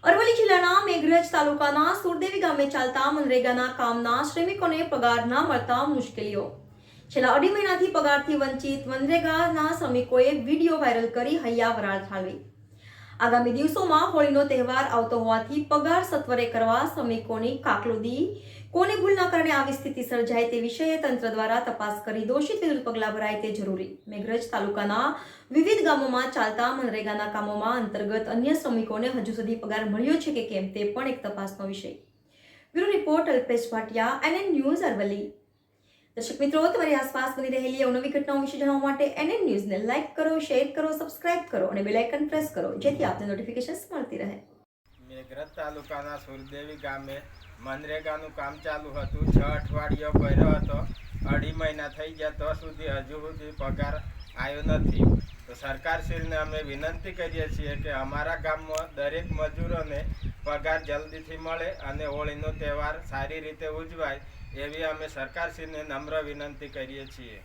અરવલ્લી જિલ્લાના મેઘરજ તાલુકાના સુરદેવી ગામે ચાલતા મનરેગાના કામના શ્રમિકોને પગાર ન મળતા મુશ્કેલીઓ। છેલ્લા અઢી મહિનાથી પગારથી વંચિત મનરેગાના શ્રમિકોએ વિડીયો વાયરલ કરી હૈયા વરાળ ઠાલવી। આગામી દિવસોમાં હોળીનો તહેવાર આવતો હોવાથી પગાર સત્વરે કરવા શ્રમિકોની કાકલુદી કોની ભૂલના કારણે આવી સ્થિતિ સર્જાય તે વિષયે તંત્ર દ્વારા તપાસ કરી દોષિત વિરુદ્ધ પગલાં ભરાય તે જરૂરી। મેઘરજ તાલુકાના વિવિધ ગામોમાં ચાલતા મનરેગાના કામોમાં અંતર્ગત અન્ય શ્રમિકોને હજુ સુધી પગાર મળ્યો છે કે કેમ તે પણ એક તપાસનો વિષય। Bureau report Alpesh Bhatia, NN news, Aravalli. દર્શક મિત્રો, તમારી આસપાસ બની રહેલી અવનવી ઘટનાઓ વિશે જાણવા માટે NN ન્યૂઝને લાઇક કરો, શેર કરો, સબસ્ક્રાઇબ કરો અને બેલ આઇકન પ્રેસ કરો જેથી આપને નોટિફિકેશન્સ મળતી રહે। મેઘરજ તાલુકાના સુરદેવી ગામે મનરેગાનું કામ ચાલુ હતું। 6 અઠવાડિયા ભર્યો હતો। અઢી મહિના થઈ ગયા તો સુધી હજુ સુધી પગાર આવ્યો નથી। તો સરકારશ્રીને અમે વિનંતી કરીએ છીએ કે અમારા ગામમાં દરેક મજૂરોને પગાર જલ્દીથી મળે અને હોળીનો તહેવાર સારી રીતે ઉજવાય એવી અમે સરકારશ્રીને નમ્ર વિનંતી કરીએ છીએ।